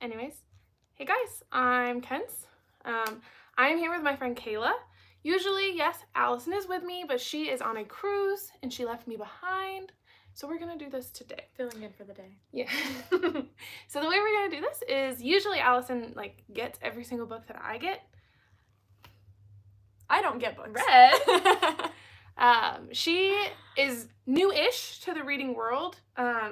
Anyways, hey guys, I'm Kens. I am here with my friend Kayla. Usually, yes, Allison is with me, but she is on a cruise and she left me behind. So we're gonna do this today. Feeling good for the day. Yeah. So the way we're gonna do this is usually Allison gets every single book that I get. I don't get books. Read. She is new-ish to the reading world.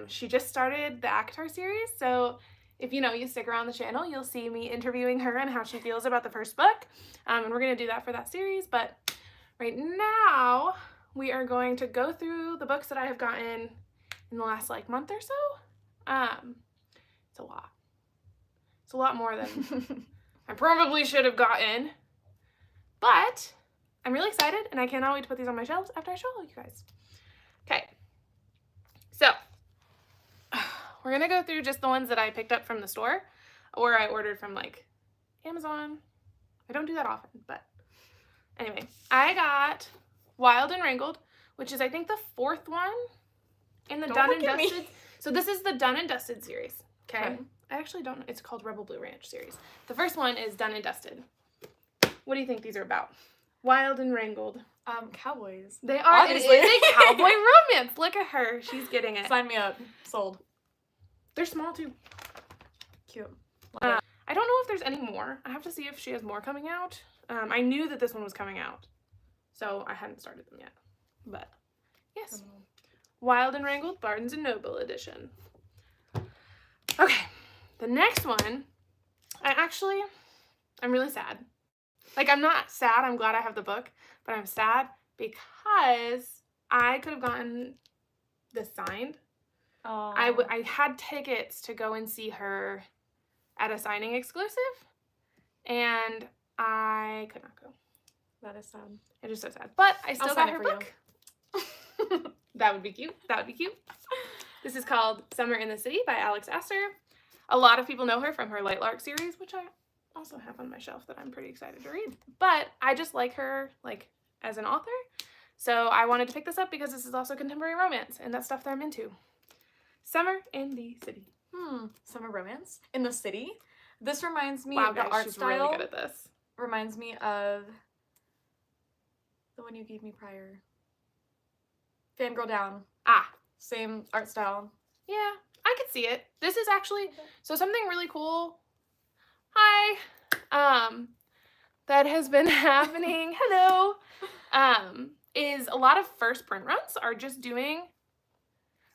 She just started the ACOTAR series, so if you stick around the channel, you'll see me interviewing her and how she feels about the first book. And we're going to do that for that series, but right now we are going to go through the books that I have gotten in the last month or so. It's a lot. It's a lot more than I probably should have gotten, but I'm really excited and I cannot wait to put these on my shelves after I show you guys. Okay, so we're gonna go through just the ones that I picked up from the store or I ordered from Amazon. I don't do that often, but anyway, I got Wild and Wrangled, which is I think the fourth one in the Done and Dusted. So this is the Done and Dusted series. Okay. I actually don't know. It's called Rebel Blue Ranch series. The first one is Done and Dusted. What do you think these are about? Wild and Wrangled. Cowboys. They are. Obviously. It is a cowboy romance. Look at her. She's getting it. Sign me up. Sold. They're small too. Cute. I don't know if there's any more. I have to see if she has more coming out. I knew that this one was coming out, so I hadn't started them yet. But yes, Wild and Wrangled, Barnes and Noble edition. Okay, the next one. I'm really sad. I'm not sad. I'm glad I have the book, but I'm sad because I could have gotten this signed. Oh. I had tickets to go and see her at a signing exclusive, and I could not go. That is sad. It is so sad. But I still got her for book. That would be cute. That would be cute. This is called Summer in the City by Alex Astor. A lot of people know her from her Light Lark series, which I also have on my shelf that I'm pretty excited to read. But I just like her as an author. So I wanted to pick this up because this is also contemporary romance and that's stuff that I'm into. Summer in the City. Summer romance in the city. This reminds me Wow, of the guys, art she's style. really good at this. Reminds me of the one you gave me prior. Fangirl Down. Ah. Same art style. Yeah, I could see it. This is actually, so something really cool. Hi. That has been happening. Hello. Is a lot of first print runs are just doing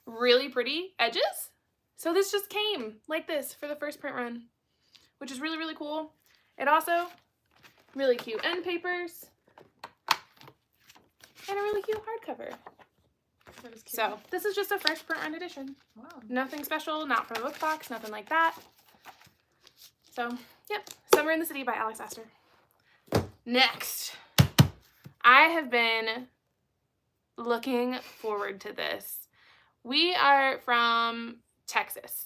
really pretty edges. So this just came like this for the first print run, which is really, really cool. It also really cute end papers and a really cute hardcover. That is cute. So this is just a first print run edition. Wow. Nothing special, not from a book box, nothing like that. So, yep, Summer in the City by Alex Astor. Next, I have been looking forward to this. We are from Texas,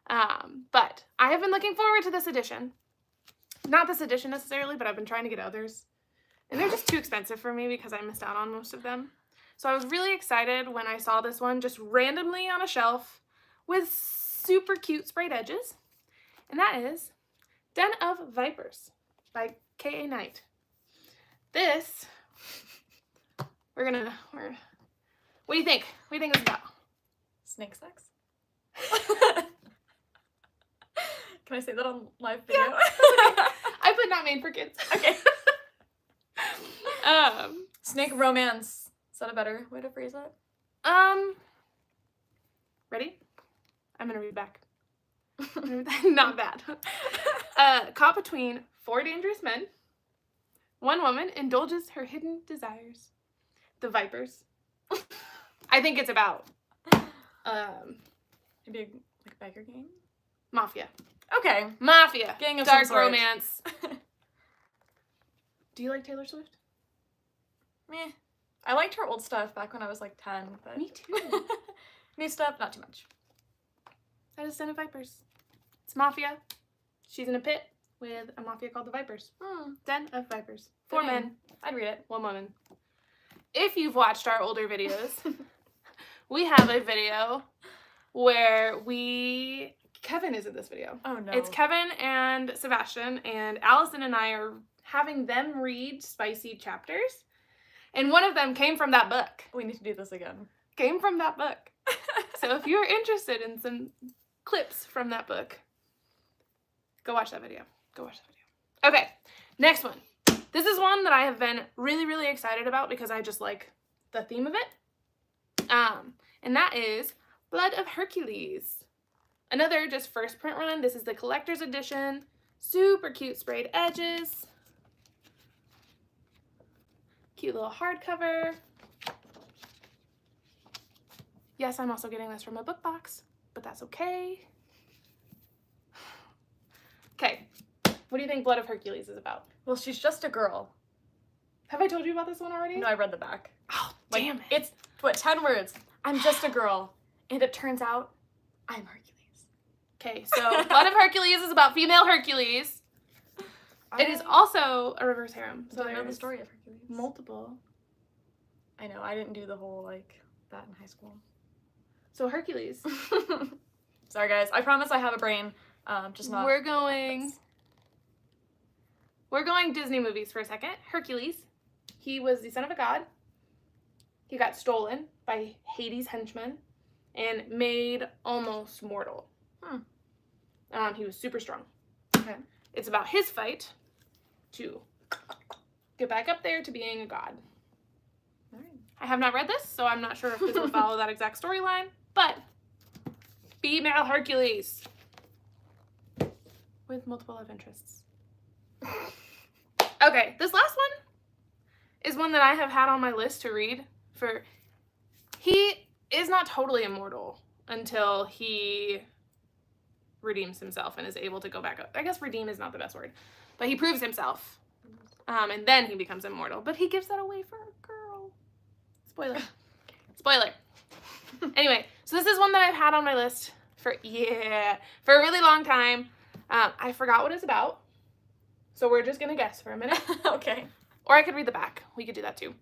but I have been looking forward to this edition. Not this edition necessarily, but I've been trying to get others. And they're just too expensive for me because I missed out on most of them. So I was really excited when I saw this one just randomly on a shelf with super cute sprayed edges. And that is Den of Vipers by K.A. Knight. This, what do you think? What do you think it's about? Snake sex? Can I say that on live video? Yeah. I put not made for kids. Okay. Snake romance. Is that a better way to phrase it? Ready? I'm gonna read back. Not bad. Caught between 4 dangerous men, one woman indulges her hidden desires. The Vipers. I think it's about Maybe a biker gang? mafia. Okay. Mafia. Gang of dark some sort. romance. Do you like Taylor Swift? Meh. I liked her old stuff back when I was 10, but Me too. new stuff, not too much. That is Den of Vipers. It's mafia. She's in a pit with a mafia called the Vipers. Den of Vipers. 4 men. I'd read it. 1 woman. If you've watched our older videos, we have a video where Kevin Kevin is in this video. Oh, no. It's Kevin and Sebastian, and Allison and I are having them read spicy chapters. And one of them came from that book. We need to do this again. Came from that book. So if you're interested in some clips from that book, go watch that video. Go watch that video. Okay, next one. This is one that I have been really, really excited about because I just like the theme of it. And that is Blood of Hercules. Another just first print run. This is the collector's edition. Super cute sprayed edges. Cute little hardcover. Yes, I'm also getting this from a book box, but that's okay. Okay, what do you think Blood of Hercules is about? Well, she's just a girl. Have I told you about this one already? No, I read the back. Oh, Like, damn it. It's, 10 words. I'm just a girl. And it turns out I'm Hercules. Okay, so Blood of Hercules is about female Hercules. It is also a reverse harem. So I know the there's story of Hercules. multiple. I know, I didn't do the whole, that in high school. So Hercules. Sorry, guys. I promise I have a brain. Just not... We're going Disney movies for a second. Hercules. He was the son of a god. He got stolen by Hades' henchmen and made almost mortal. He was super strong. Okay. It's about his fight to get back up there to being a god. All right. I have not read this, so I'm not sure if this will follow that exact storyline, but female Hercules with multiple love interests. Okay, this last one is one that I have had on my list to read for. He is not totally immortal until he redeems himself and is able to go back up. I guess redeem is not the best word, but he proves himself, and then he becomes immortal. But he gives that away for a girl. Spoiler. Spoiler. Anyway, so this is one that I've had on my list for a really long time. I forgot what it's about, so we're just gonna guess for a minute. Okay. Or I could read the back. We could do that too.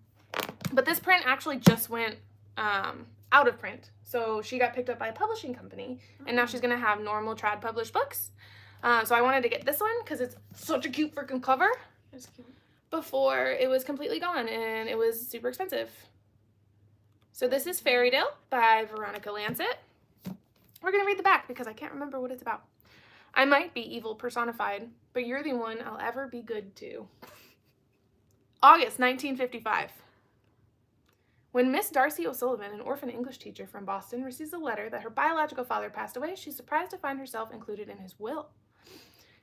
But this print actually just went out of print. So she got picked up by a publishing company, and now she's gonna have normal trad published books. So I wanted to get this one because it's such a cute freaking cover. It's cute. Before it was completely gone and it was super expensive. So this is Fairytale by Veronica Lancet. We're gonna read the back because I can't remember what it's about. I might be evil personified, but you're the one I'll ever be good to. August 1955. When Miss Darcy O'Sullivan, an orphan English teacher from Boston, receives a letter that her biological father passed away, she's surprised to find herself included in his will.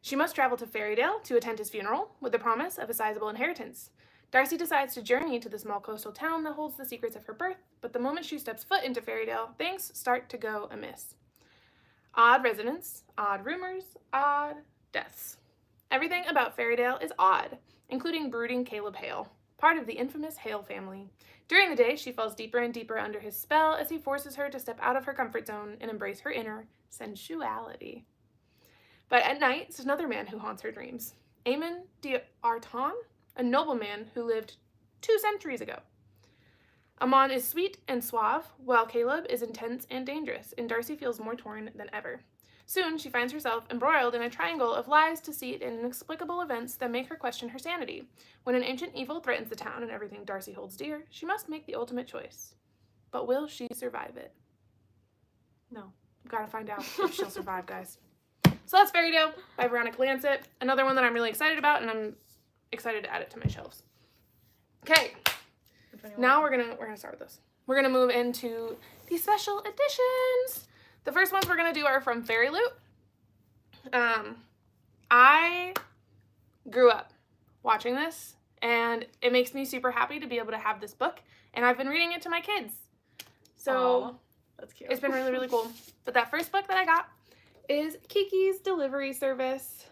She must travel to Fairytale to attend his funeral with the promise of a sizable inheritance. Darcy decides to journey to the small coastal town that holds the secrets of her birth, but the moment she steps foot into Fairytale, things start to go amiss. Odd residents, odd rumors, odd deaths. Everything about Fairytale is odd, including brooding Caleb Hale, part of the infamous Hale family. During the day, she falls deeper and deeper under his spell as he forces her to step out of her comfort zone and embrace her inner sensuality. But at night, it's another man who haunts her dreams. Aemon d'Arton, a nobleman who lived 2 centuries ago. Amon is sweet and suave, while Caleb is intense and dangerous, and Darcy feels more torn than ever. Soon, she finds herself embroiled in a triangle of lies, deceit, and inexplicable events that make her question her sanity. When an ancient evil threatens the town and everything Darcy holds dear, she must make the ultimate choice. But will she survive it? No. We've got to find out if she'll survive, guys. So that's Fairytale by Veronica Lancet. Another one that I'm really excited about, and I'm excited to add it to my shelves. Okay. Now we're gonna start with this. We're gonna move into the special editions. The first ones we're gonna do are from Fairy Loot. I grew up watching this, and it makes me super happy to be able to have this book, and I've been reading it to my kids. So aww, that's cute. It's been really, really cool. But that first book that I got is Kiki's Delivery Service.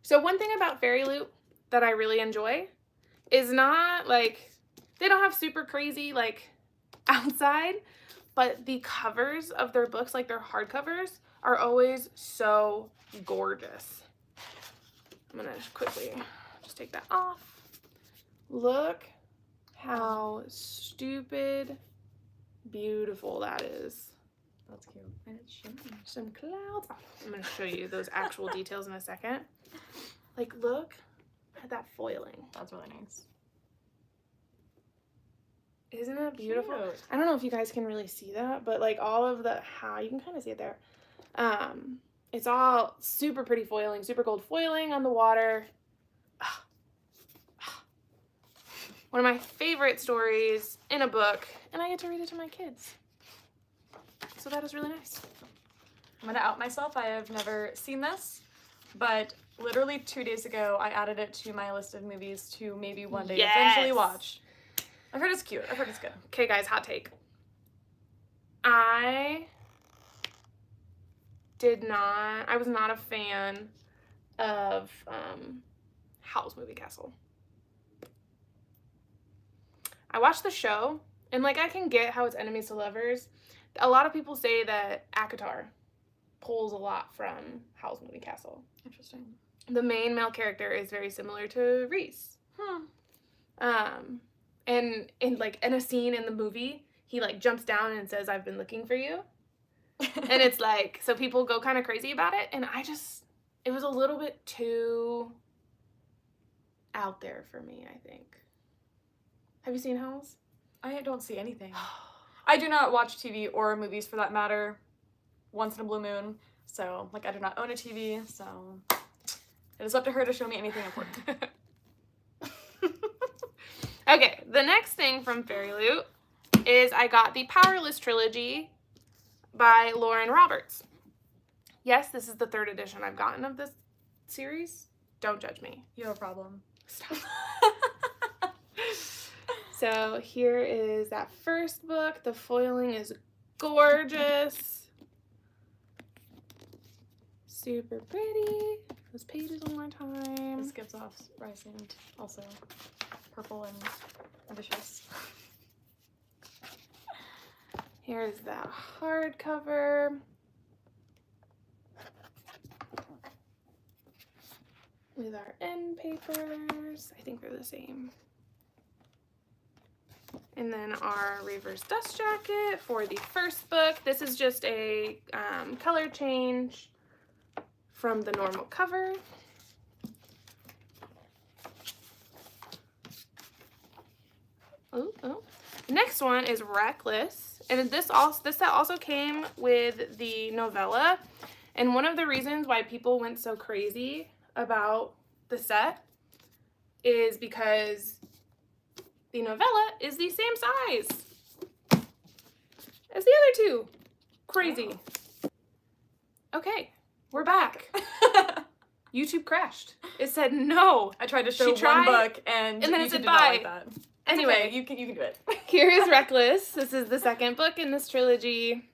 So one thing about Fairy Loot that I really enjoy is not they don't have super crazy outside, but the covers of their books, their hardcovers, are always so gorgeous. I'm gonna quickly just take that off. Look how stupid beautiful that is. That's cute. And it's shimmering. Some clouds. I'm going to show you those actual details in a second. Like, look at that foiling. That's really nice. Isn't that beautiful? Cute. I don't know if you guys can really see that, but like all of the you can kind of see it there. It's all super pretty foiling, super gold foiling on the water. One of my favorite stories in a book, and I get to read it to my kids. So that is really nice. I'm gonna out myself. I have never seen this, but literally 2 days ago, I added it to my list of movies to maybe one day eventually watch. I've heard it's cute. I've heard it's good. Okay, guys, hot take. I was not a fan of Howl's Moving Castle. I watched the show, and like I can get how it's enemies to lovers. A lot of people say that ACOTAR pulls a lot from Howl's Moving Castle. Interesting. The main male character is very similar to Reese. And in a scene in the movie, he like jumps down and says, "I've been looking for you." And it's like, so people go kind of crazy about it, and it was a little bit too out there for me, I think. Have you seen Howl's? I don't see anything. I do not watch TV or movies for that matter once in a blue moon. So, like, I do not own a TV, so it is up to her to show me anything important. Okay, the next thing from Fairy Loot is I got the Powerless Trilogy by Lauren Roberts. Yes, this is the 3rd edition I've gotten of this series. Don't judge me. You have a problem. Stop. So here is that first book. The foiling is gorgeous. Super pretty. Those pages one more time. This gives off rice and also purple and ambitious. Here's that hardcover. With our end papers. I think they're the same. And then our reverse dust jacket for the first book. This is just a color change from the normal cover. Oh. Next one is Reckless. And this set also came with the novella. And one of the reasons why people went so crazy about the set is because the novella is the same size as the other two. Crazy. Okay, we're back. YouTube crashed. It said no. I tried to show She tried, one book and then it YouTube said did not bye. like that. Anyway, Okay, you can do it. here is Reckless. This is the second book in this trilogy.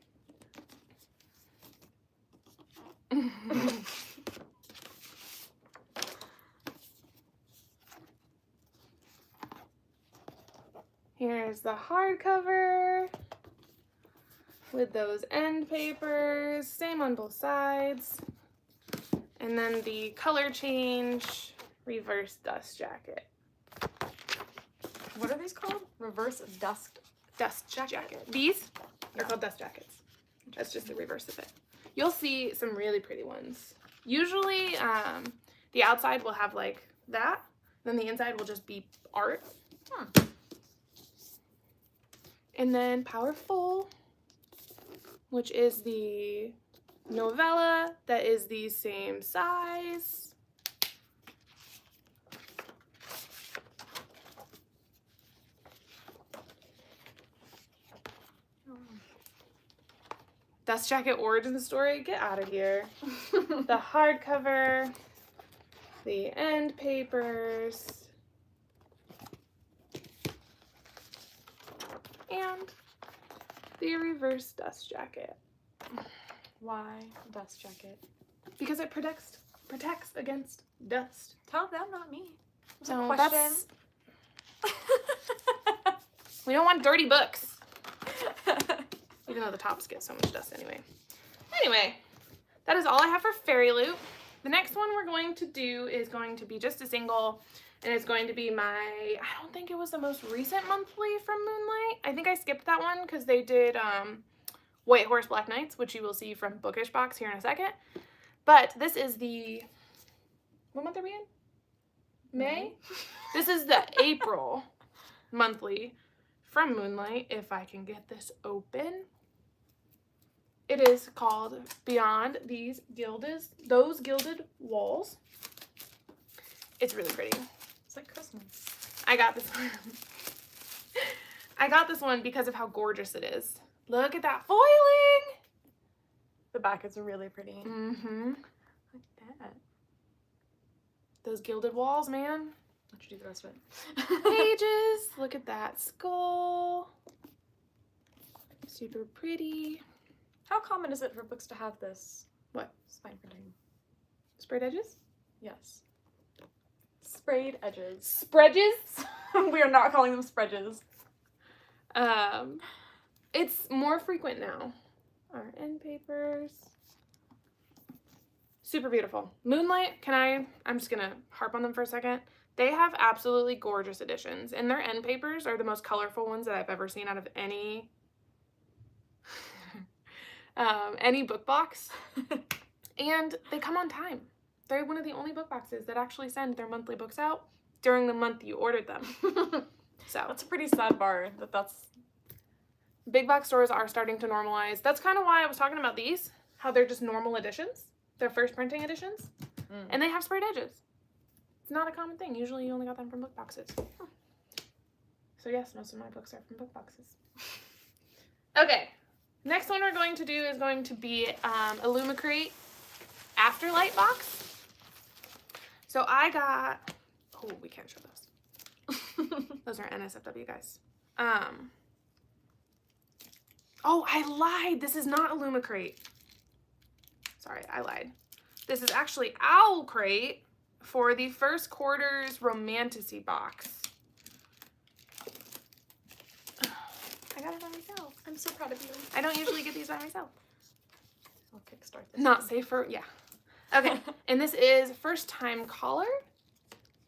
Here's the hardcover with those end papers, same on both sides. And then the color change, reverse dust jacket. What are these called? Reverse dust Jacket. These are called dust jackets. That's just the reverse of it. You'll see some really pretty ones. Usually the outside will have like that, then the inside will just be art. And then Powerful, which is the novella that is the same size. Dust Jacket origin story, get out of here. The hardcover, the end papers, and the reverse dust jacket. Why dust jacket? Because it protects against dust. Tell them, not me. That's So a question. We don't want dirty books. Even though the tops get so much dust anyway. Anyway, that is all I have for Fairy Loot. The next one we're going to do is going to be just a single, and it's going to be I don't think it was the most recent monthly from Moonlight. I think I skipped that one because they did White Horse Black Knights, which you will see from Bookish Box here in a second. But this is the, what month are we in? May? This is the April monthly from Moonlight, if I can get this open. It is called Beyond Those Gilded Walls. It's really pretty. It's like Christmas. I got this one. I got this one because of how gorgeous it is. Look at that foiling! The back is really pretty. Mm-hmm. Look at that. Those gilded walls, man. Let you do the rest of it. Pages. Look at that skull. Super pretty. How common is it for books to have this? What? Spine printing. Sprayed edges? Yes. Sprayed edges. Spreadges? We are not calling them spreadges. It's more frequent now. Our end papers. Super beautiful. Moonlight, I'm just gonna harp on them for a second. They have absolutely gorgeous editions, and their end papers are the most colorful ones that I've ever seen out of any book box. And they come on time. They're one of the only book boxes that actually send their monthly books out during the month you ordered them. So That's a pretty sad bar that's... Big box stores are starting to normalize. That's kind of why I was talking about these, how they're just normal editions. They're first printing editions. And they have sprayed edges. It's not a common thing. Usually you only got them from book boxes. So yes, most of my books are from book boxes. Okay, next one we're going to do is going to be Illumicrate Afterlight box. So I got, oh, we can't show those. Those are NSFW, guys. Oh, I lied. This is not Illumicrate. Sorry, I lied. This is actually Owl Crate for the first quarter's Romantasy box. I got it by myself. I'm so proud of you. I don't usually get these by myself. I'll kickstart this. Not safe for, yeah. Okay, and this is First Time Caller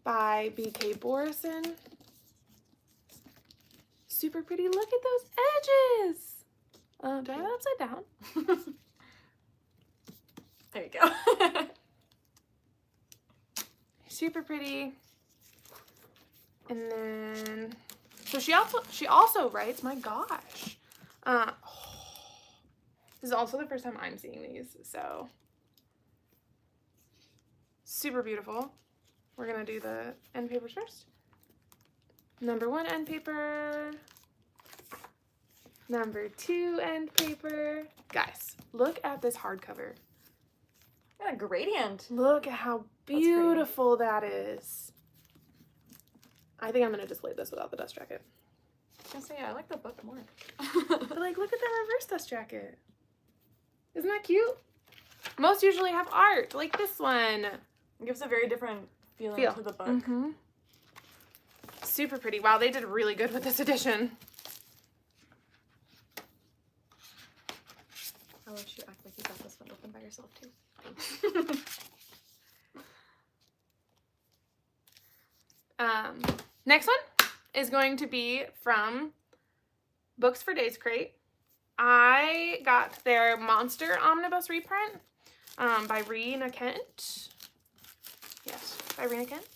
by B.K. Borison. Super pretty. Look at those edges. Do I have it upside down? There you go. Super pretty. And then, so she also writes, my gosh. This is also the first time I'm seeing these, so. Super beautiful. We're gonna do the end papers first. Number 1 end paper. Number 2 end paper. Guys, look at this hardcover. Got a gradient. Look at how beautiful that is. I think I'm gonna display this without the dust jacket. I was gonna say, yeah, I like the book more. But like, look at that reverse dust jacket. Isn't that cute? Most usually have art, like this one. It gives a very different feeling to the book. Mm-hmm. Super pretty. Wow, they did really good with this edition. I'll let you act like you got this one open by yourself too. Next one is going to be from Books for Days Crate. I got their Monster Omnibus reprint by Rena Kent. Yes, by Rena Kent.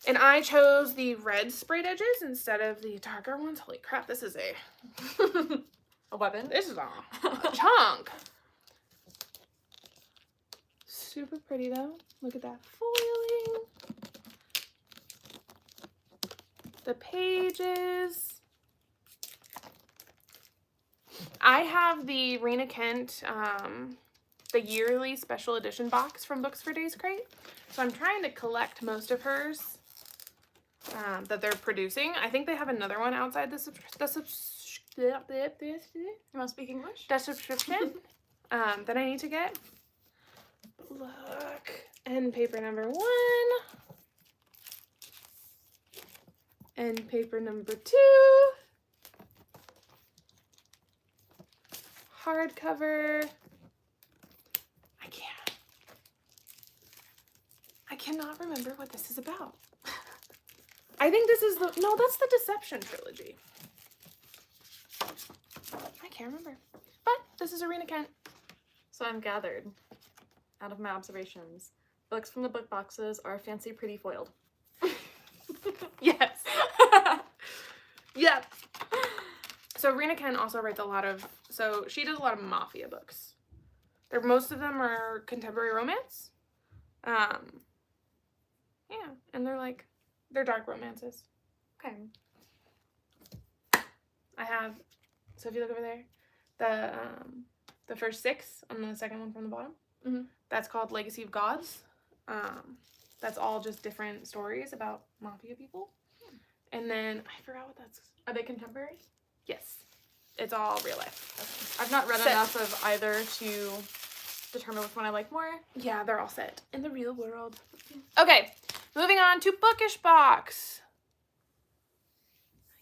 And I chose the red sprayed edges instead of the darker ones. Holy crap, this is a weapon. This is a chunk. Super pretty though. Look at that foiling. The pages. I have the Rena Kent, the yearly special edition box from Books for Days Crate. So I'm trying to collect most of hers that they're producing. I think they have another one outside the You want to speak English? the subscription that I need to get. Look, end paper number 1. End paper number 2. Hardcover. I cannot remember what this is about. I think this is no, that's the Deception trilogy. I can't remember. But this is Arena Kent. So I'm gathered, out of my observations, books from the book boxes are fancy, pretty foiled. Yes. Yep. So Rena Kent also writes a lot of, so she does a lot of mafia books. Most of them are contemporary romance. Yeah, and they're dark romances. Okay. I have, so if you look over there, the first 6 and the second one from the bottom, that's called Legacy of Gods. That's all just different stories about mafia people. And then, I forgot what that's. Are they contemporary? Yes. It's all real life. Okay. I've not read enough of either to determine which one I like more. Yeah, they're all set in the real world. Okay, moving on to Bookish Box.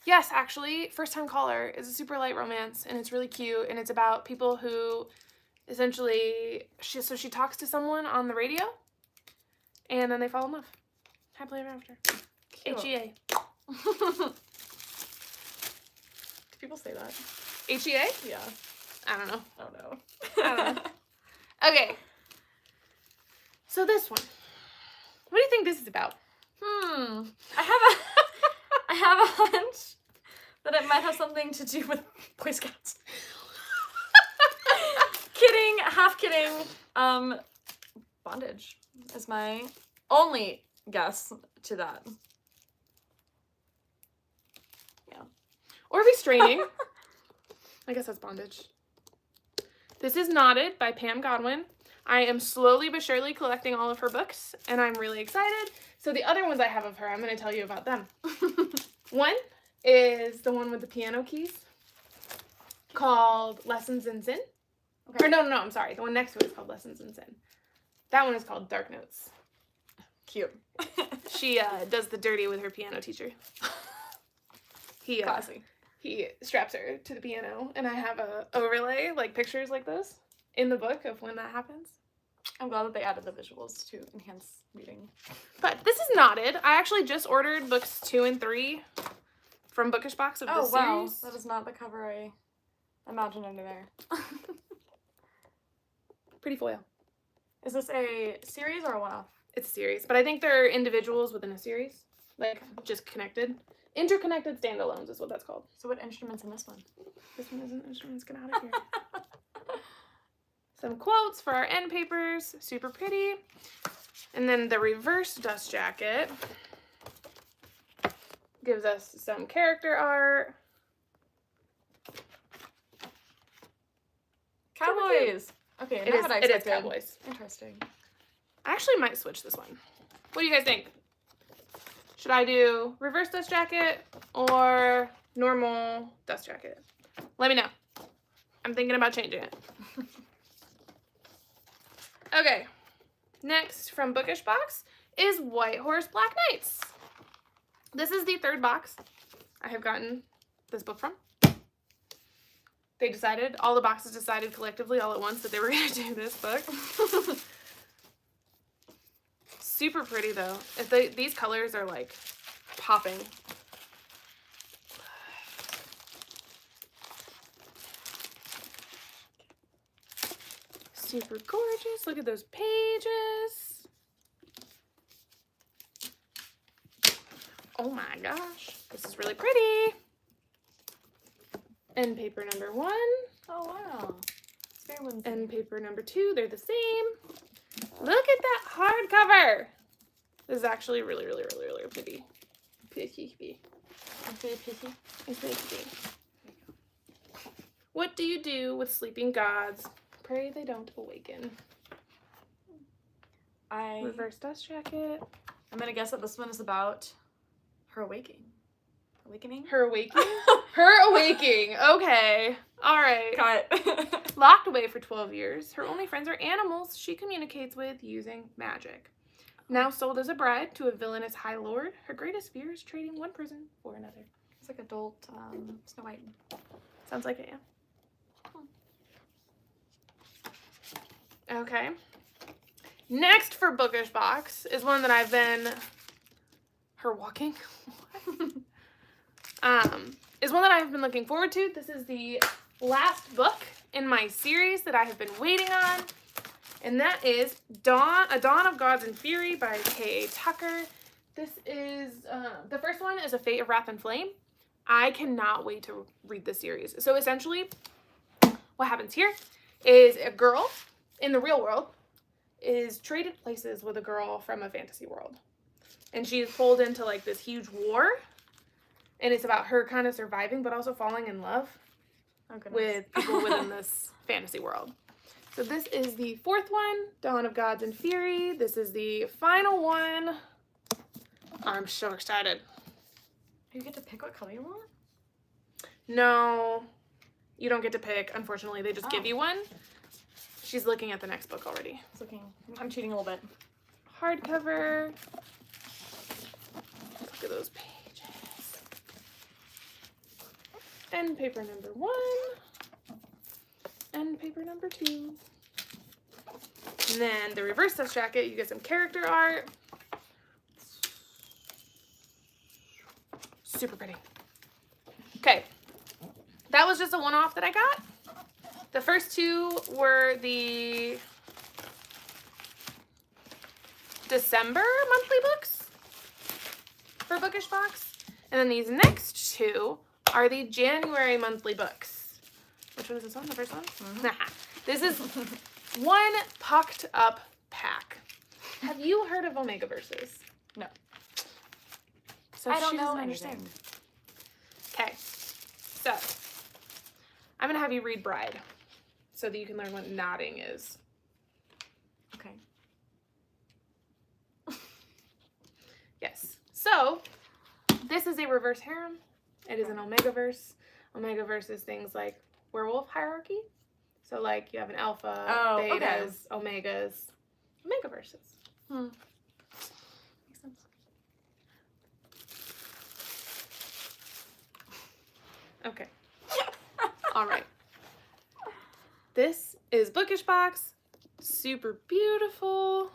Yes, actually, First Time Caller is a super light romance, and it's really cute, and it's about people who essentially, she talks to someone on the radio, and then they fall in love. Happily ever after. Cute. HEA. Do people say that? HEA? Yeah. I don't know. Oh no. I don't know. Okay. So this one. What do you think this is about? I have a hunch that it might have something to do with Boy Scouts. Kidding, half kidding. Bondage is my only guess to that. Yeah. Or restraining. I guess that's bondage. This is Knotted by Pam Godwin. I am slowly but surely collecting all of her books, and I'm really excited. So the other ones I have of her, I'm going to tell you about them. One is the one with the piano keys called Lessons in Sin. Okay. Or no, I'm sorry. The one next to it is called Lessons in Sin. That one is called Dark Notes. Cute. She does the dirty with her piano teacher. Classy. He straps her to the piano, and I have a overlay, like pictures like this, in the book of when that happens. I'm glad that they added the visuals to enhance reading. But this is Knotted. I actually just ordered books 2 and 3 from Bookish Box of this series. That is not the cover I imagined under there. Pretty foil. Is this a series or a one-off? It's a series, but I think they're individuals within a series, like just connected. Interconnected standalones is what that's called. So what instrument's in this one? This one isn't instruments. Get out of here. Some quotes for our end papers. Super pretty. And then the reverse dust jacket gives us some character art. Cowboys! Okay, It not is, what I it is expected. cowboys. Interesting. I actually might switch this one. What do you guys think? Should I do reverse dust jacket or normal dust jacket? Let me know. I'm thinking about changing it. Okay. Next from Bookish Box is White Horse Black Knights. This is the 3rd box I have gotten this book from. All the boxes decided collectively all at once that they were going to do this book. Super pretty though. These colors are like popping. Super gorgeous. Look at those pages. Oh my gosh. This is really pretty. End paper number 1. Oh wow. It's very whimsy. And paper number 2, they're the same. Look at that hardcover. This is actually really, really, really, really pretty. Pretty. It's very pretty. It's really pretty. What do you do with sleeping gods? Pray they don't awaken. Reverse dust jacket. I'm gonna guess that this one is about her awakening. Her awakening? Her awakening. Okay. All right. Cut. Locked away for 12 years, her only friends are animals she communicates with using magic. Now sold as a bride to a villainous high lord, her greatest fear is trading one prison for another. It's like adult Snow White. Sounds like it, yeah. Okay. Next for Bookish Box is one that I've been... Her walking? is one that I've been looking forward to. This is the last book in my series that I have been waiting on, and that is A Dawn of Gods and Fury by K.A. Tucker. This is, the first one is A Fate of Wrath and Flame. I cannot wait to read this series. So essentially, what happens here is a girl in the real world is traded places with a girl from a fantasy world. And she's pulled into like this huge war. And it's about her kind of surviving, but also falling in love with people within this fantasy world. So this is the fourth one, Dawn of Gods and Fury. This is the final one. I'm so excited. You get to pick what color you want? No, you don't get to pick. Unfortunately, they just give you one. She's looking at the next book already. It's looking. I'm cheating a little bit. Hardcover. Look at those pages. And paper number 1. And paper number 2. And then the reverse dust jacket, you get some character art. Super pretty. Okay. That was just a one-off that I got. The first two were the December monthly books for Bookish Box. And then these next two are the January monthly books. Which one is this one? The first one? Mm-hmm. This is one pucked up pack. Have you heard of Omega Verses? No. So I don't she know doesn't understand. Okay. So I'm going to have you read Bride so that you can learn what nodding is. Okay. Yes. So this is a reverse harem. It is an Omegaverse. Omegaverse is things like werewolf hierarchy. So like you have an alpha, betas, omegas, Omegaverses. Makes sense. Okay. All right. This is Bookish Box. Super beautiful.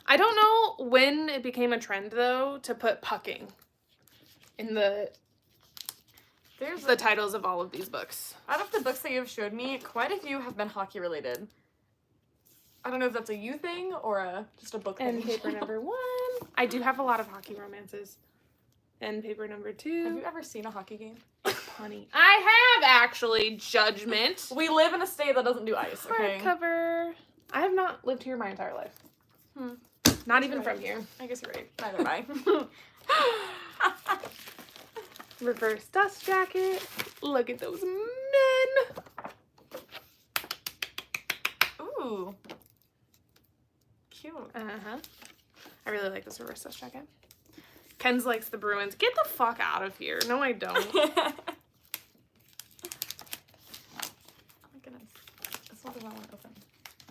I don't know when it became a trend though to put pucking in the titles of all of these books. Out of the books that you've showed me, quite a few have been hockey related. I don't know if that's a you thing or just a book thing. And paper number 1. I do have a lot of hockey romances. And paper number 2. Have you ever seen a hockey game? Punny. I have actually. Judgment. We live in a state that doesn't do ice, okay? Hardcover. I have not lived here my entire life. Not even from here. I guess you're right. Neither have I. Reverse dust jacket. Look at those men. Ooh. Cute. Uh-huh. I really like this reverse dust jacket. Ken's likes the Bruins. Get the fuck out of here. No, I don't. Oh my goodness. This one does not want to open.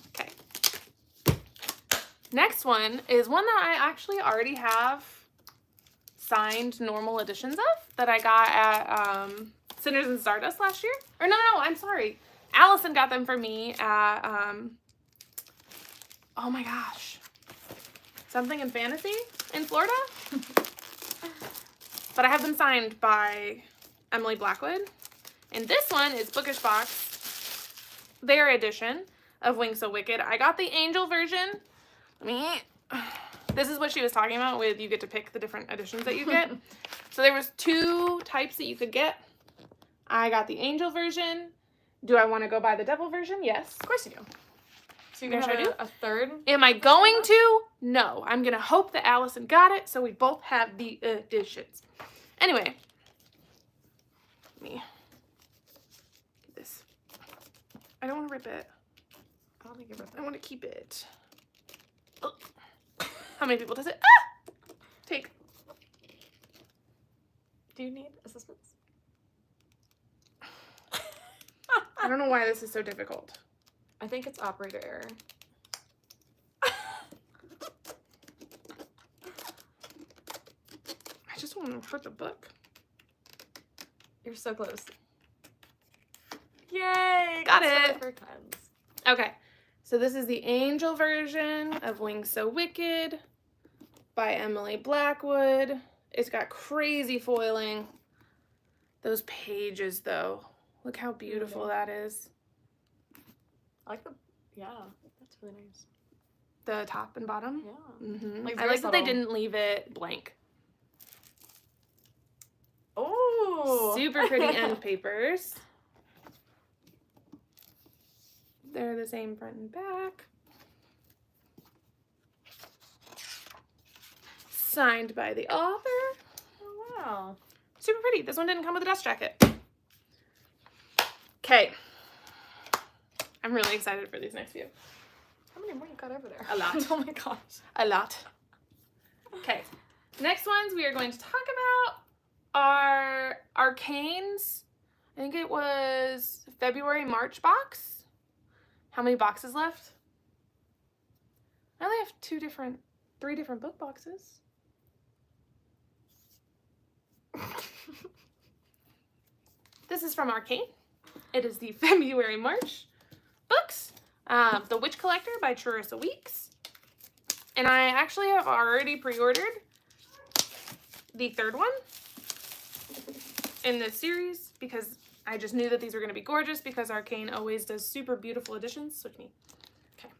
Okay. Next one is one that I actually already have signed normal editions of that I got at Sinners and Stardust last year. Or no, I'm sorry. Allison got them for me at, oh my gosh. Something in Fantasy in Florida. But I have them signed by Emily Blackwood. And this one is Bookish Box, their edition of Wings So Wicked. I got the angel version. This is what she was talking about with you get to pick the different editions that you get. So there was 2 types that you could get. I got the angel version. Do I want to go buy the devil version? Yes. Of course you do. So you're Yes, going I to do. a third? Am I going to? No. I'm going to hope that Allison got it so we both have the editions. Anyway. Let me get this. I don't want to rip it. I don't think you ripped I it. want to keep it. Oh. How many people does it? Ah! Take. Do you need assistance? I don't know why this is so difficult. I think it's operator error. I just want to hurt the book. You're so close. Yay! Got That's it. for friends. Okay. So this is the angel version of Wings So Wicked by Emily Blackwood. It's got crazy foiling. Those pages, though. Look how beautiful that is. I like yeah, that's really nice. The top and bottom? Yeah. Mm-hmm. Like, I very like that they subtle. didn't leave it blank. Oh! Super pretty end papers. They're the same front and back. Signed by the author. Oh, wow. Super pretty. This one didn't come with a dust jacket. Okay. I'm really excited for these next few. How many more you got over there? A lot. Oh my gosh. A lot. Okay. Next ones we are going to talk about are Arcane's, I think it was February, March box. How many boxes left? I only have 3 different book boxes. This is from Arcane. It is the February, March books. The Witch Collector by Charissa Weeks. And I actually have already pre-ordered the 3rd one in this series because I just knew that these were going to be gorgeous because Arcane always does super beautiful editions. Switch me. Okay.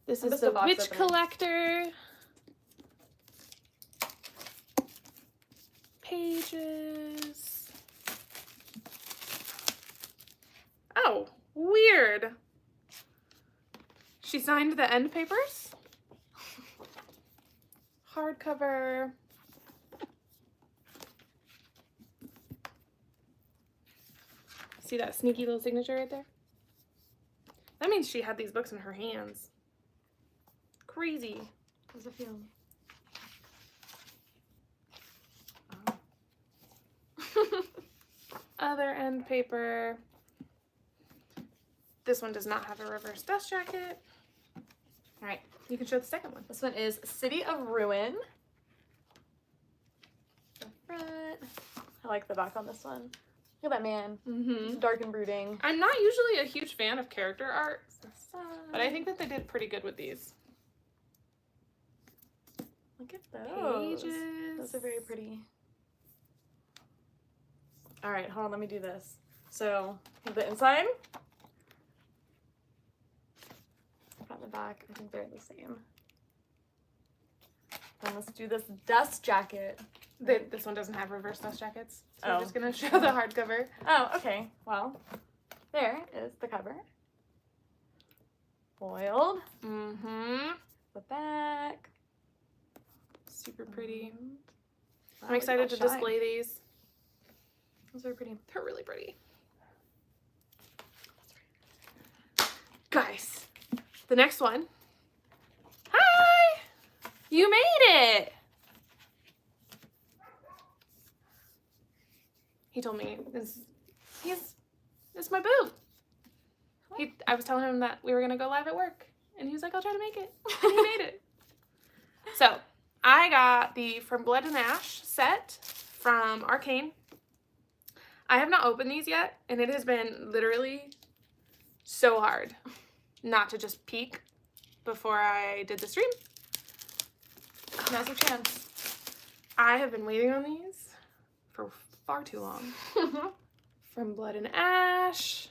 This is the Witch Collector. Pages. Oh, weird. She signed the end papers. Hardcover. See that sneaky little signature right there? That means she had these books in her hands. Crazy. How does it feel? Other end paper. This one does not have a reverse dust jacket. All right, you can show the second one. This one is City of Ruin. The front. I like the back on this one. Look at that man. Mm-hmm. Dark and brooding. I'm not usually a huge fan of character art, but I think that they did pretty good with these. Look at those. Pages. Those are very pretty. All right, hold on, let me do this. So, the inside. Front and the back, I think they're the same. Then let's do this dust jacket. This one doesn't have reverse dust jackets, so I'm Oh. just gonna show the hardcover. Oh, okay. Well, there is the cover. Foiled. Mm-hmm. The back. Super pretty. And- I'm Wow, excited look to at that shine. display these. Those are pretty. They're really pretty. Guys, the next one. Hi! You made it! He told me this is my boo. I was telling him that we were gonna go live at work, and he was like, I'll try to make it. And he made it. So I got the From Blood and Ash set from Arcane. I have not opened these yet, and it has been literally so hard not to just peek before I did the stream. Now's your chance. I have been waiting on these for far too long. From Blood and Ash.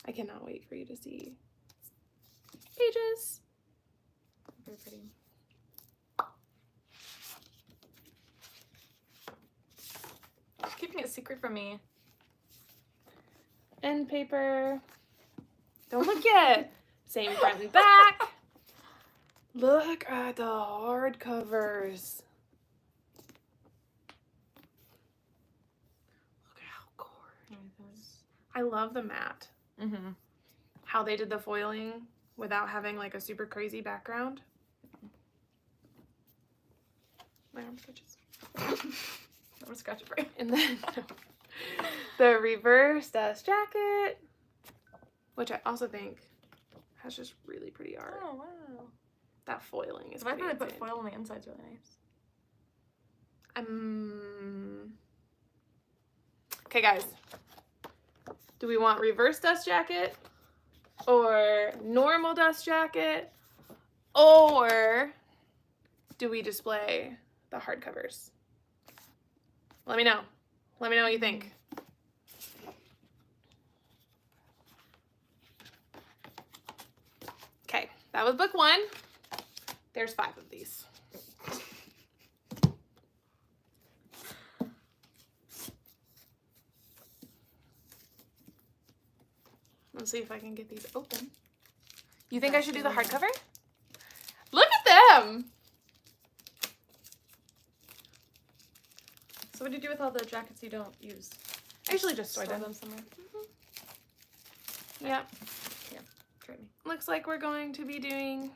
I cannot wait for you to see pages. Very pretty. She's keeping it secret from me. End paper. Don't look yet. Same front and back. Look at the hardcovers. Look at how gorgeous. I love the matte. Mm-hmm. How they did the foiling without having like a super crazy background. My arm stretches. I'm gonna scratch it for you. And then the reverse dust jacket, which I also think has just really pretty art. Oh wow. That foiling is So I pretty thought they put insane. foil on the inside's really nice. Okay, guys. Do we want reverse dust jacket or normal dust jacket, or do we display the hardcovers? Let me know. Let me know what you think. That was book 1. There's 5 of these. Let's see if I can get these open. You think I should do the hardcover? Look at them! So what do you do with all the jackets you don't use? I usually just store them. somewhere. Yep. Yeah, trade me. Looks like we're going to be doing...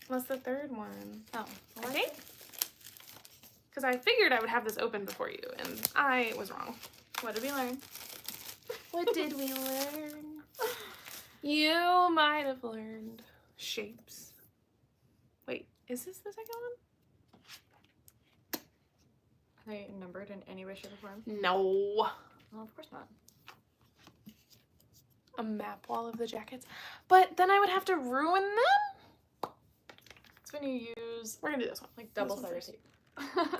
What's the 3rd one? Oh, I think? Because I figured I would have this open before you, and I was wrong. What did we learn? What did we learn? You might have learned shapes. Wait, is this the 2nd one? Are they numbered in any way, shape, or form? No. Well, of course not. A map wall of the jackets. But then I would have to ruin them? That's when you use, We're gonna do this one. like, double-sided tape.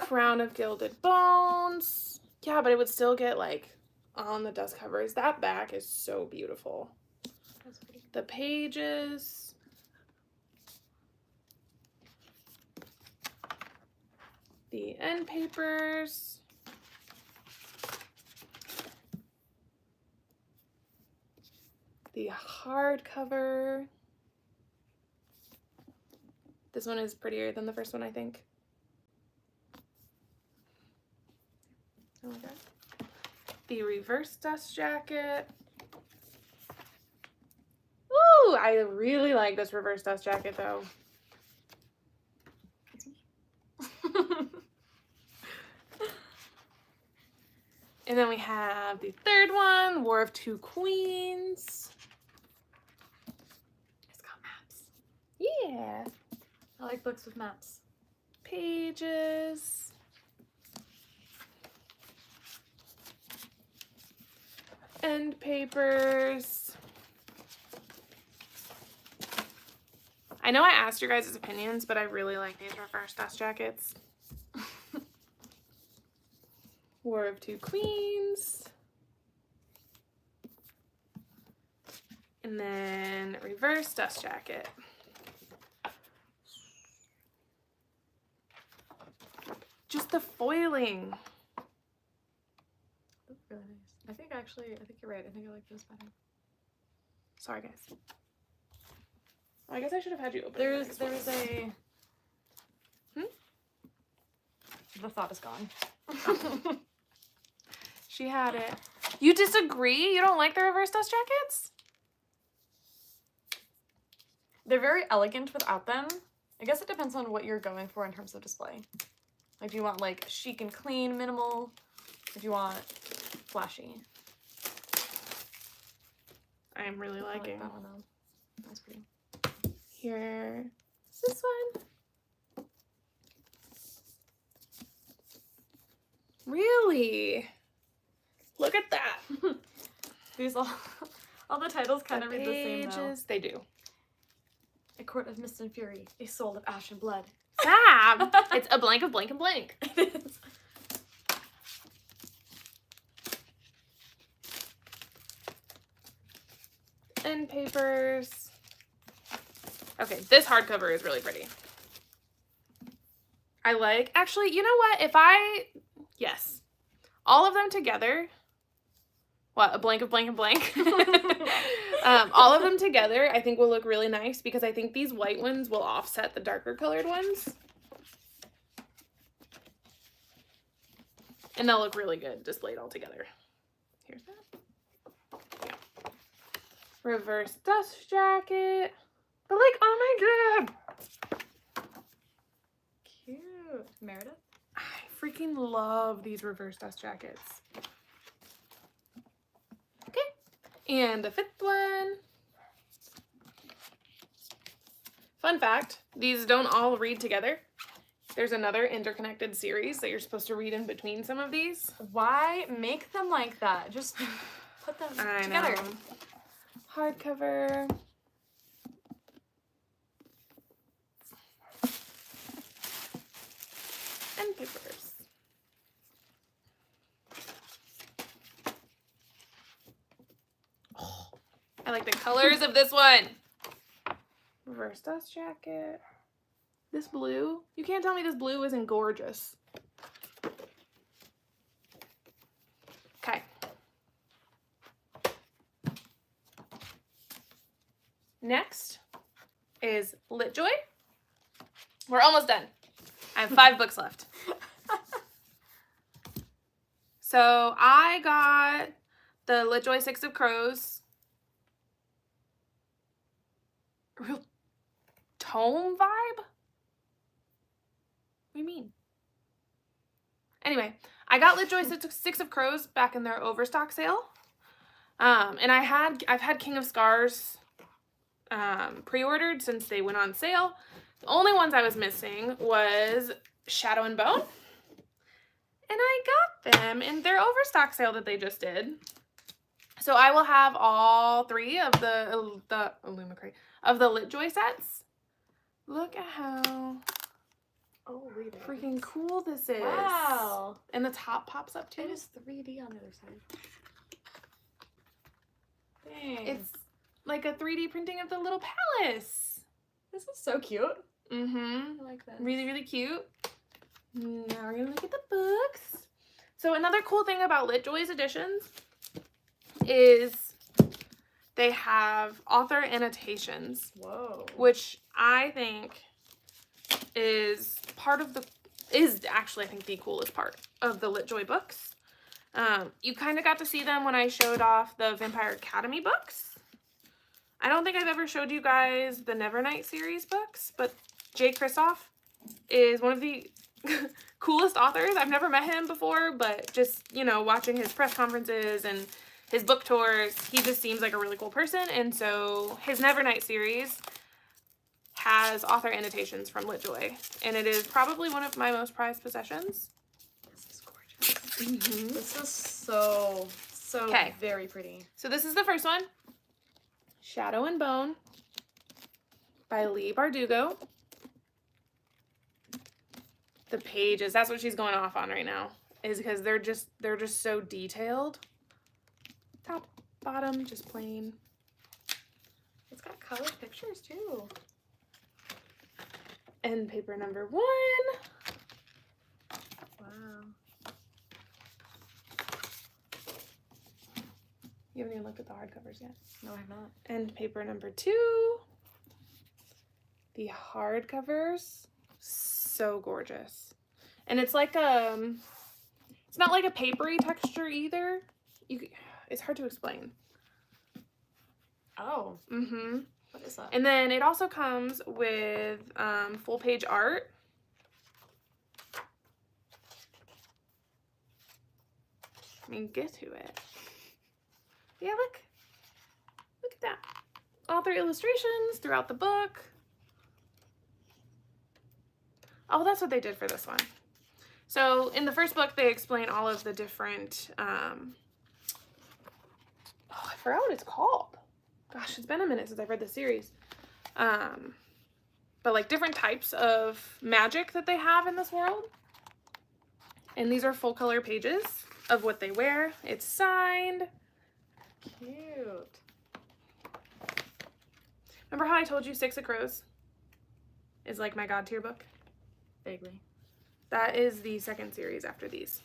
Crown of Gilded Bones. Yeah, but it would still get, like, on the dust covers. That back is so beautiful. That's pretty. The pages. The end papers. The hardcover. This one is prettier than the first one, I think. Okay. The reverse dust jacket. Woo! I really like this reverse dust jacket though. And then we have the 3rd one, War of Two Queens. It's got maps. Yeah. I like books with maps. Pages. End papers. I know I asked your guys' opinions, but I really like these reverse dust jackets. War of Two Queens. And then reverse dust jacket. Just the foiling. That's really nice. I think you're right. I think I like this better. Sorry, guys. I guess I should have had you open. There was a. The thought is gone. She had it. You disagree? You don't like the reverse dust jackets? They're very elegant without them. I guess it depends on what you're going for in terms of display. Like, do you want, like, chic and clean, minimal? Or do you want flashy? I am really I liking. like that one, though. That's pretty. Here. Is this one? Really? Look at that. These all the titles kind of read the same, though. They do. A court of mist and fury, a soul of ash and blood. Fab! It's a blank of blank and blank. It is. End papers. Okay, this hardcover is really pretty. I like, actually, you know what? Yes. All of them together. What, a blank of blank and blank? All of them together I think will look really nice because I think these white ones will offset the darker colored ones. And they'll look really good displayed all together. Here's that. Yeah. Reverse dust jacket. But like, oh my god. Cute. Meredith? I freaking love these reverse dust jackets. Okay. And the 5th one. Fun fact, these don't all read together. There's another interconnected series that you're supposed to read in between some of these. Why make them like that? Just put them together. Know. Hardcover. And papers. Oh, I like the colors of this one. Reverse dust jacket. This blue. You can't tell me this blue isn't gorgeous. Okay. Next is LitJoy. We're almost done. I have 5 books left. So I got the LitJoy Six of Crows. Real tome vibe? What do you mean? Anyway, I got LitJoy Six of Crows back in their overstock sale. And I've had King of Scars pre-ordered since they went on sale. The only ones I was missing was Shadow and Bone. And I got them in their overstock sale that they just did. So I will have all 3 of the Illumicrate of the LitJoy sets. Look at how freaking cool this is. Wow. And the top pops up too. It is 3D on the other side. Dang. It's like a 3D printing of the little palace. This is so cute. Mm-hmm. I like that. Really, really cute. Now we're gonna look at the books. So another cool thing about LitJoy's editions is they have author annotations. Whoa. Which I think is actually I think the coolest part of the LitJoy books. You kind of got to see them when I showed off the Vampire Academy books. I don't think I've ever showed you guys the Nevernight series books, but Jay Kristoff is one of the coolest authors. I've never met him before, but just, you know, watching his press conferences and his book tours, he just seems like a really cool person. And so his Nevernight series has author annotations from LitJoy, and it is probably one of my most prized possessions. This is gorgeous. Mm-hmm. This is so very pretty. So this is the first one, Shadow and Bone by Leigh Bardugo. The pages, that's what she's going off on right now, is because they're just so detailed. Top, bottom, just plain. It's got colored pictures too. And paper number 1. Wow. You haven't even looked at the hardcovers yet. No, I have not. And paper number 2. The hardcovers, so gorgeous. And it's like it's not like a papery texture either. It's hard to explain. Oh. Mm-hmm. What is that? And then it also comes with full page art. I mean, get to it. Yeah, look at that. Author illustrations throughout the book. Oh, that's what they did for this one. So in the first book, they explain all of the different, I forgot what it's called. Gosh, it's been a minute since I've read the series. But like different types of magic that they have in this world. And these are full color pages of what they wear. It's signed. Cute. Remember how I told you Six of Crows is like my God tier book? Vaguely. That is the second series after these.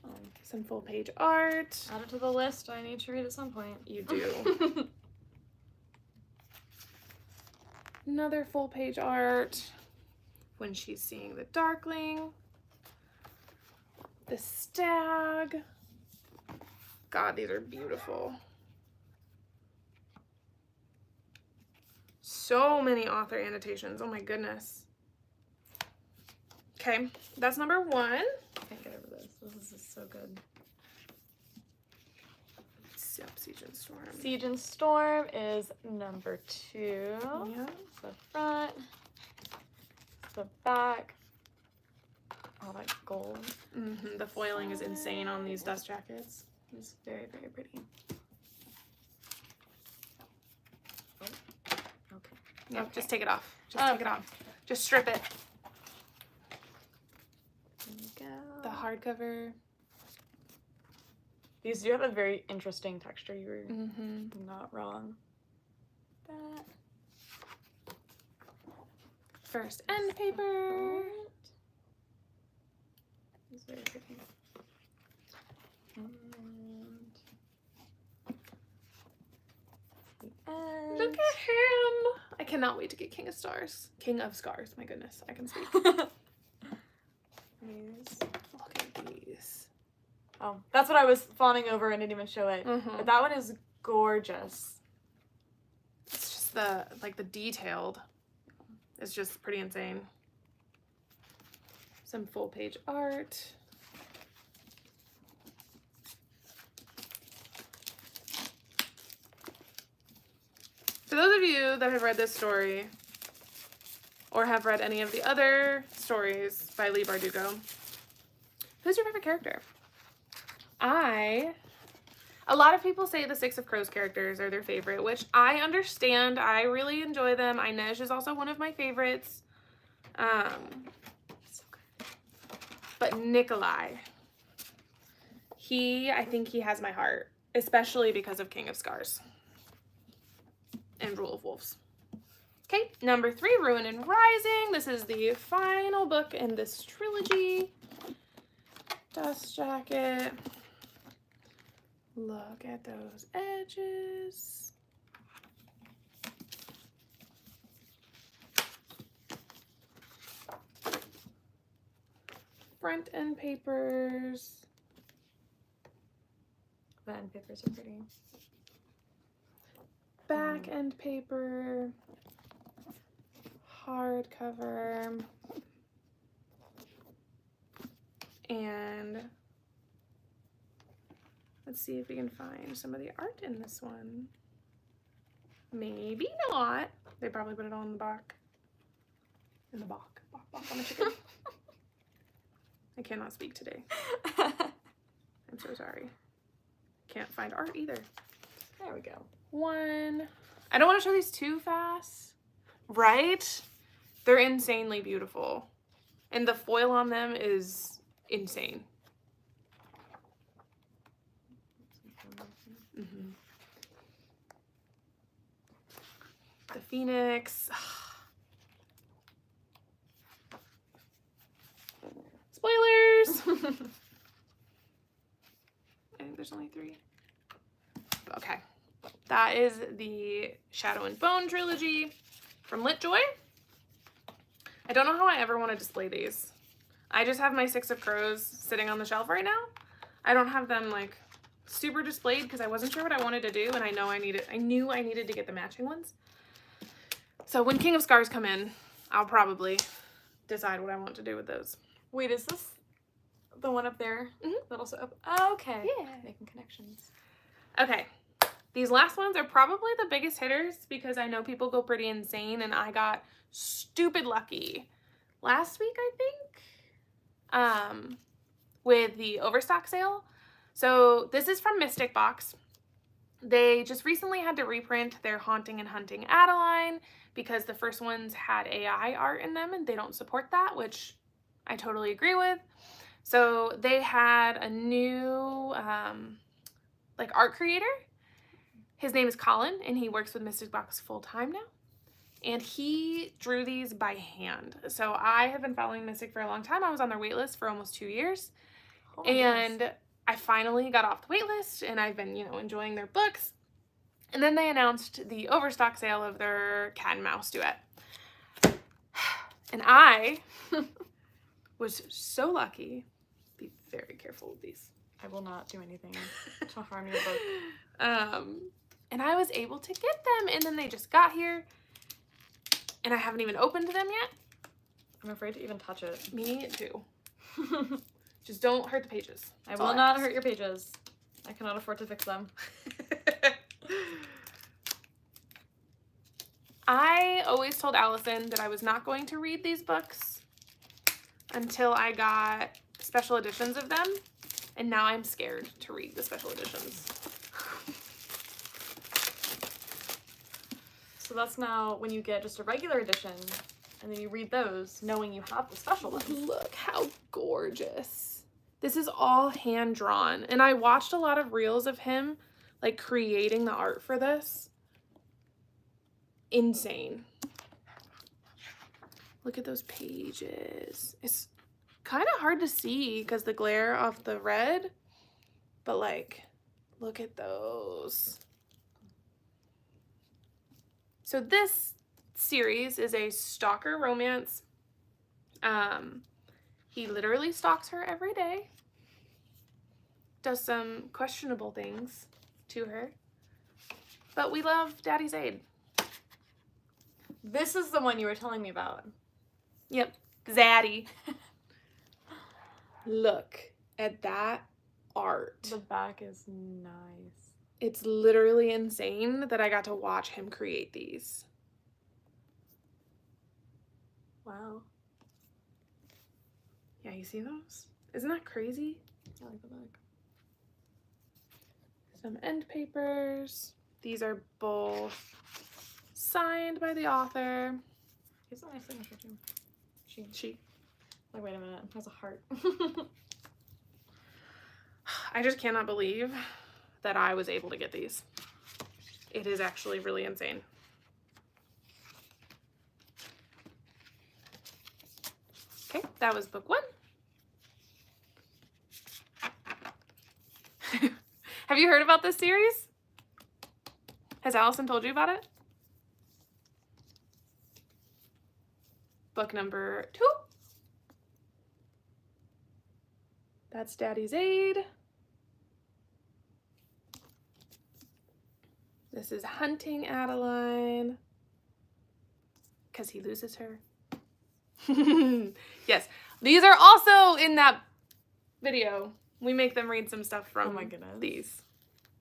Oh. Some full page art. Add it to the list. I need to read at some point. You do. Another full page art. When she's seeing the Darkling. The Stag. God, these are beautiful. So many author annotations. Oh my goodness. Okay, that's number 1. I can't get over this. This is so good. Siege and Storm. Siege and Storm is number 2. Yeah. It's the front. It's the back. All that gold. Mm-hmm. The foiling is insane on these dust jackets. It's very, very pretty. Oh. Okay. Yep, Okay. just take it off. Just take it off. Just strip it. There you go. The hardcover. These do have a very interesting texture. You were Mm-hmm. not wrong. That. first end paper. It's very pretty. And the end. Look at him. I cannot wait to get King of Stars. King of Scars. My goodness, I can speak. These. Look at these. Oh, that's what I was fawning over and didn't even show it. Mhm. But that one is gorgeous. It's just the detailed. It's just pretty insane. Some full page art. For those of you that have read this story or have read any of the other stories by Leigh Bardugo, who's your favorite character? A lot of people say the Six of Crows characters are their favorite, which I understand. I really enjoy them. Inej is also one of my favorites. So good. But Nikolai, I think he has my heart, especially because of King of Scars and Rule of Wolves. Okay, number 3, Ruin and Rising. This is the final book in this trilogy. Dust jacket. Look at those edges. Front end papers. The end papers are pretty. Back end paper. Hardcover. And let's see if we can find some of the art in this one. Maybe not. They probably put it on the back. In the back. Back on the chicken. I cannot speak today. I'm so sorry. Can't find art either. There we go. One. I don't want to show these too fast. Right? They're insanely beautiful. And the foil on them is insane. Mm-hmm. The Phoenix. Spoilers! I think there's only 3. Okay. That is the Shadow and Bone trilogy from LitJoy. I don't know how I ever want to display these. I just have my Six of Crows sitting on the shelf right now. I don't have them like super displayed because I wasn't sure what I wanted to do, and I knew I needed to get the matching ones. So when King of Scars come in, I'll probably decide what I want to do with those. Wait, is this the one up there? Mhm. That also up? Oh, okay. Yeah. Making connections. Okay. These last ones are probably the biggest hitters because I know people go pretty insane, and I got stupid lucky last week, I think, with the overstock sale. So this is from Mystic Box. They just recently had to reprint their Haunting and Hunting Adeline because the first ones had AI art in them and they don't support that, which I totally agree with. So they had a new like art creator. His name is Colin and he works with Mystic Box full time now. And he drew these by hand. So I have been following Mystic for a long time. I was on their wait list for almost 2 years. Oh my goodness. And I finally got off the wait list and I've been, enjoying their books. And then they announced the overstock sale of their Cat and Mouse duet. And I was so lucky. Be very careful with these. I will not do anything to harm your book. And I was able to get them, and then they just got here, and I haven't even opened them yet. I'm afraid to even touch it. Me too. Just don't hurt the pages. I will not hurt your pages. I cannot afford to fix them. I always told Allison that I was not going to read these books until I got special editions of them, and now I'm scared to read the special editions. So that's now when you get just a regular edition, and then you read those, knowing you have the special ones. Look how gorgeous. This is all hand drawn, and I watched a lot of reels of him, like, creating the art for this. Insane. Look at those pages. It's kind of hard to see because the glare off the red, but like, look at those. So this series is a stalker romance. He literally stalks her every day, does some questionable things to her, but we love Daddy Zaid. This is the one you were telling me about. Yep, Zaddy. Look at that art. The back is nice. It's literally insane that I got to watch him create these. Wow. Yeah, you see those? Isn't that crazy? I like the back. Some end papers. These are both signed by the author. He's a nice signature too. She. Like, wait a minute. That's a heart. I just cannot believe that I was able to get these. It is actually really insane. Okay, that was book 1. Have you heard about this series? Has Allison told you about it? Book number 2. That's Daddy Zaid. This is Hunting Adeline. Because he loses her. Yes, these are also in that video. We make them read some stuff from Oh my goodness. These.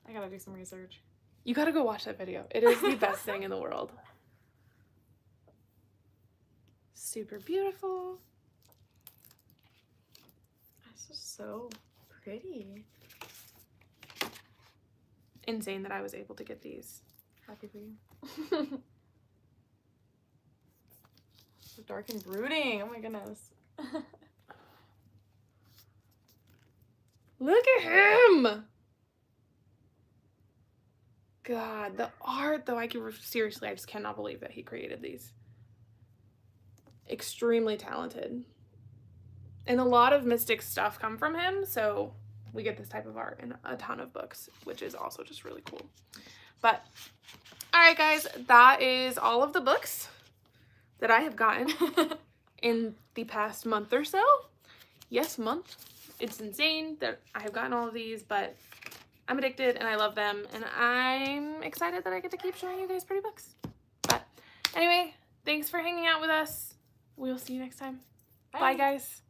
I gotta do some research. You gotta go watch that video. It is the best thing in the world. Super beautiful. This is so pretty. Insane that I was able to get these. Happy for you. So dark and brooding. Oh my goodness. Look at him! God, the art though, seriously, I just cannot believe that he created these. Extremely talented. And a lot of mystic stuff come from him, so we get this type of art in a ton of books, which is also just really cool. But, alright guys, that is all of the books that I have gotten in the past month or so. Yes, month. It's insane that I have gotten all of these, but I'm addicted and I love them, and I'm excited that I get to keep showing you guys pretty books. But anyway, thanks for hanging out with us. We'll see you next time. Bye guys.